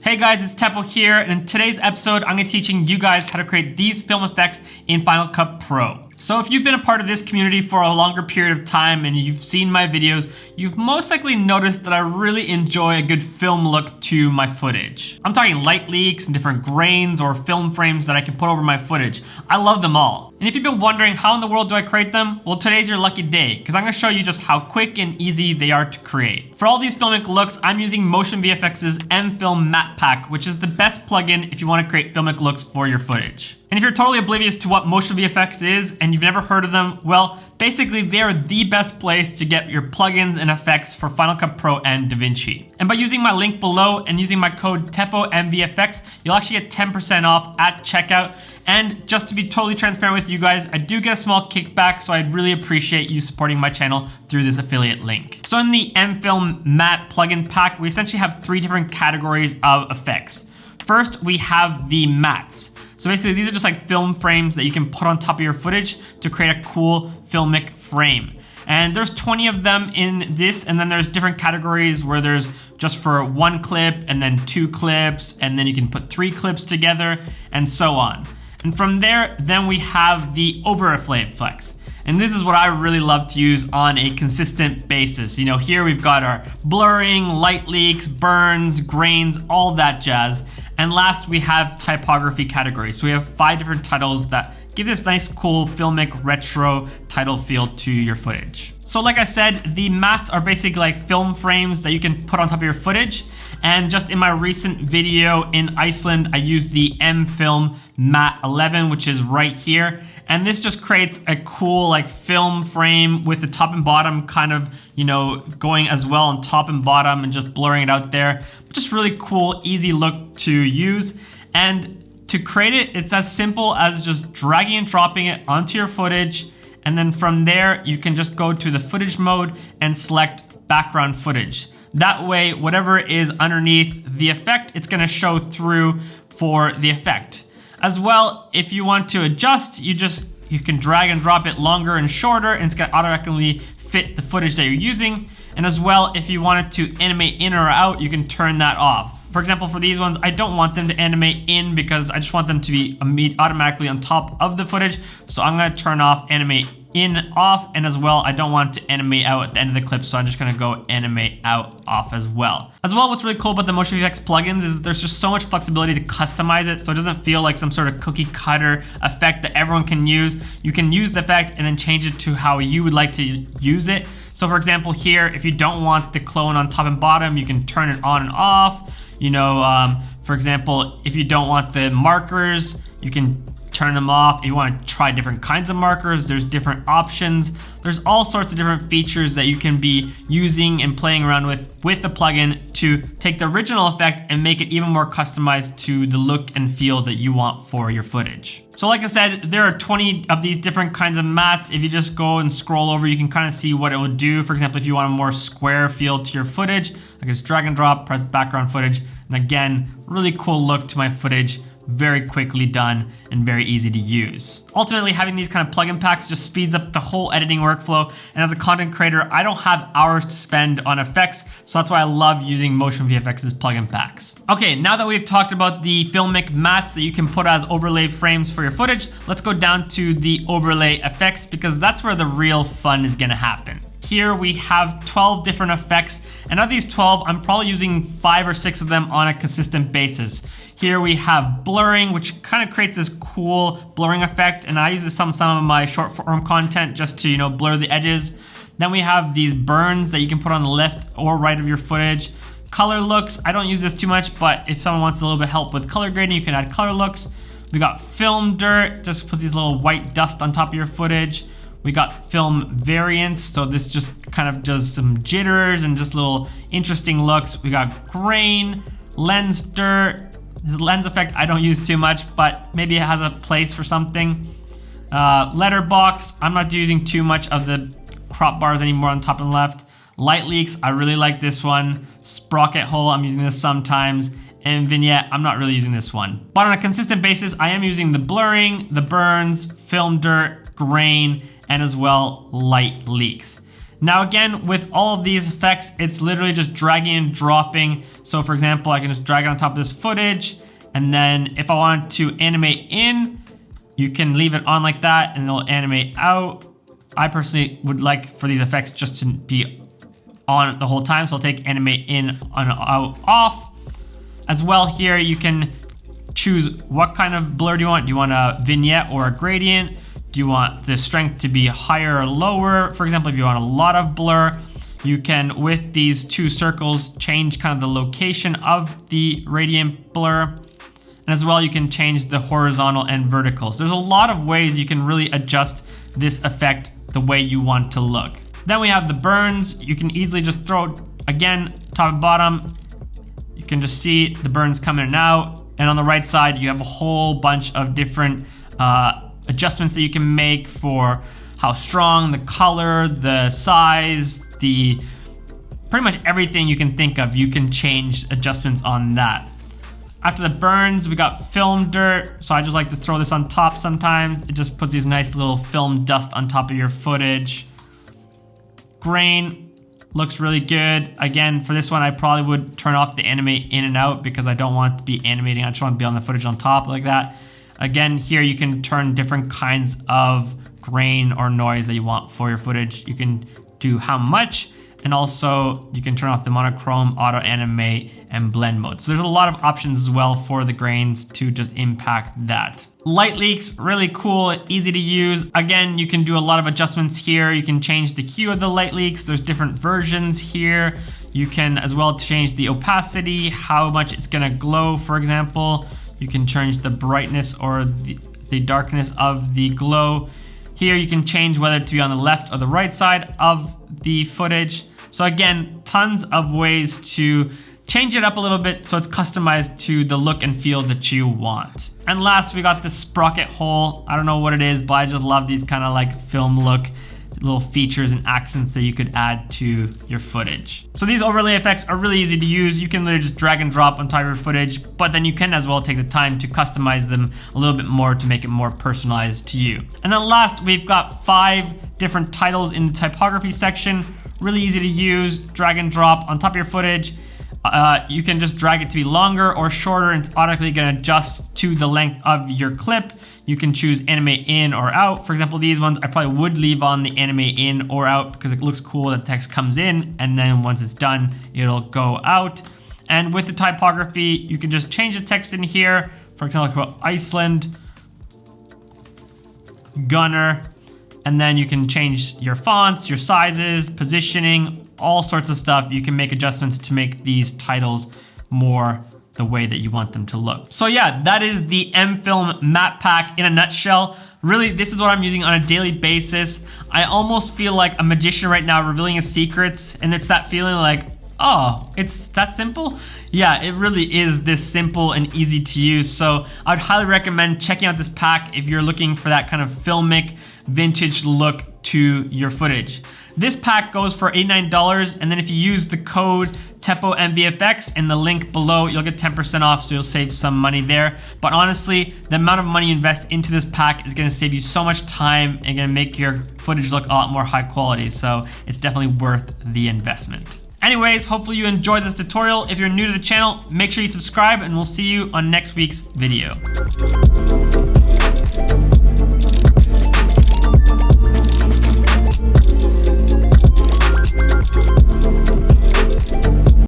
Hey guys, it's Teppo here, and in today's episode, I'm gonna be teaching you guys how to create these film effects in Final Cut Pro. So if you've been a part of this community for a longer period of time and you've seen my videos, you've most likely noticed that I really enjoy a good film look to my footage. I'm talking light leaks and different grains or film frames that I can put over my footage. I love them all. And if you've been wondering how in the world do I create them, well, today's your lucky day, because I'm gonna show you just how quick and easy they are to create. For all these Filmic Looks, I'm using Motion VFX's M-Film Matte Pack, which is the best plugin if you wanna create Filmic Looks for your footage. And if you're totally oblivious to what Motion VFX is and you've never heard of them, well, basically they're the best place to get your plugins and effects for Final Cut Pro and DaVinci. And by using my link below and using my code TEPPOMVFX, you'll actually get 10% off at checkout. And just to be totally transparent with you guys, I do get a small kickback, so I'd really appreciate you supporting my channel through this affiliate link. So in the M-Film Matte plugin pack, we essentially have 3 different categories of effects. First, we have the mattes. So basically these are just like film frames that you can put on top of your footage to create a cool filmic frame. And there's 20 of them in this, and then there's different categories where there's just for 1 clip and then 2 clips, and then you can put 3 clips together and so on. And from there, then we have the overlay effects. And this is what I really love to use on a consistent basis. You know, here we've got our blurring, light leaks, burns, grains, all that jazz. And last, we have typography categories. So we have 5 different titles that give this nice, cool, filmic, retro title feel to your footage. So like I said, the mattes are basically like film frames that you can put on top of your footage. And just in my recent video in Iceland, I used the M-Film Matte 11, which is right here. And this just creates a cool like film frame with the top and bottom kind of, you know, going as well on top and bottom and just blurring it out there. Just really cool, easy look to use. And to create it, it's as simple as just dragging and dropping it onto your footage. And then from there, you can just go to the footage mode and select background footage. That way, whatever is underneath the effect, it's gonna show through for the effect. As well, if you want to adjust, you can drag and drop it longer and shorter, and it's gonna automatically fit the footage that you're using. And as well, if you wanted to animate in or out, you can turn that off. For example, for these ones, I don't want them to animate in because I just want them to be automatically on top of the footage. So I'm gonna turn off animate in, off, and as well, I don't want to animate out at the end of the clip, so I'm just gonna go animate out, off as well. As well, what's really cool about the Motion VFX plugins is that there's just so much flexibility to customize it, so it doesn't feel like some sort of cookie cutter effect that everyone can use. You can use the effect and then change it to how you would like to use it. So for example, here, if you don't want the clone on top and bottom, you can turn it on and off. You know, for example, if you don't want the markers, you can turn them off. If you want to try different kinds of markers, there's different options. There's all sorts of different features that you can be using and playing around with the plugin to take the original effect and make it even more customized to the look and feel that you want for your footage. So like I said, there are 20 of these different kinds of mattes. If you just go and scroll over, you can kind of see what it will do. For example, if you want a more square feel to your footage, I can just drag and drop, press background footage. And again, really cool look to my footage. Very quickly done and very easy to use. Ultimately, having these kind of plugin packs just speeds up the whole editing workflow. And as a content creator, I don't have hours to spend on effects, so that's why I love using Motion VFX's plugin packs. Okay, now that we've talked about the filmic mattes that you can put as overlay frames for your footage, let's go down to the overlay effects, because that's where the real fun is gonna happen. Here we have 12 different effects, and of these 12, I'm probably using 5 or 6 of them on a consistent basis. Here we have blurring, which kind of creates this cool blurring effect, and I use this on some of my short form content just to, you know, blur the edges. Then we have these burns that you can put on the left or right of your footage. Color looks, I don't use this too much, but if someone wants a little bit of help with color grading, you can add color looks. We got film dirt, just puts these little white dust on top of your footage. We got film variance, so this just kind of does some jitters and just little interesting looks. We got grain, lens dirt. This lens effect I don't use too much, but maybe it has a place for something. Letterbox, I'm not using too much of the crop bars anymore on top and left. Light leaks, I really like this one. Sprocket hole, I'm using this sometimes. And vignette, I'm not really using this one. But on a consistent basis, I am using the blurring, the burns, film dirt, grain, and as well light leaks. Now again, with all of these effects, it's literally just dragging and dropping. So for example, I can just drag it on top of this footage, and then if I want to animate in, you can leave it on like that and it'll animate out. I personally would like for these effects just to be on the whole time, so I'll take animate in, on, out, off. As well here, you can choose what kind of blur do you want. Do you want a vignette or a gradient? Do you want the strength to be higher or lower? For example, if you want a lot of blur, you can, with these two circles, change kind of the location of the radiant blur. And as well, you can change the horizontal and vertical. So there's a lot of ways you can really adjust this effect the way you want to look. Then we have the burns. You can easily just throw, again, top and bottom. You can just see the burns coming in and out. And on the right side, you have a whole bunch of different adjustments that you can make for how strong, the color, the size, pretty much everything you can think of, you can change adjustments on that. After the burns, we got film dirt. So I just like to throw this on top sometimes. It just puts these nice little film dust on top of your footage. Grain looks really good. Again, for this one, I probably would turn off the animate in and out because I don't want to be animating. I just want to be on the footage on top like that. Again, here you can turn different kinds of grain or noise that you want for your footage. You can do how much, and also you can turn off the monochrome, auto animate, and blend mode. So there's a lot of options as well for the grains to just impact that. Light leaks, really cool, easy to use. Again, you can do a lot of adjustments here. You can change the hue of the light leaks. There's different versions here. You can as well change the opacity, how much it's gonna glow, for example. You can change the brightness or the darkness of the glow. Here you can change whether to be on the left or the right side of the footage. So again, tons of ways to change it up a little bit so it's customized to the look and feel that you want. And last, we got the sprocket hole. I don't know what it is, but I just love these kind of like film look little features and accents that you could add to your footage. So these overlay effects are really easy to use. You can literally just drag and drop on top of your footage, but then you can as well take the time to customize them a little bit more to make it more personalized to you. And then last, we've got 5 different titles in the typography section. Really easy to use, drag and drop on top of your footage. You can just drag it to be longer or shorter, and it's automatically gonna adjust to the length of your clip. You can choose animate in or out. For example, these ones I probably would leave on the animate in or out because it looks cool that the text comes in and then once it's done, it'll go out. And with the typography, you can just change the text in here. For example, Iceland, Gunner, and then you can change your fonts, your sizes, positioning, all sorts of stuff. You can make adjustments to make these titles more the way that you want them to look. So yeah, that is the M-Film matte pack in a nutshell. Really, this is what I'm using on a daily basis. I almost feel like a magician right now revealing his secrets, and it's that feeling like, oh, it's that simple? Yeah, it really is this simple and easy to use. So I would highly recommend checking out this pack if you're looking for that kind of filmic vintage look to your footage. This pack goes for $89, and then if you use the code TEPOMVFX in the link below, you'll get 10% off, so you'll save some money there. But honestly, the amount of money you invest into this pack is gonna save you so much time and gonna make your footage look a lot more high quality, so it's definitely worth the investment. Anyways, hopefully you enjoyed this tutorial. If you're new to the channel, make sure you subscribe, and we'll see you on next week's video.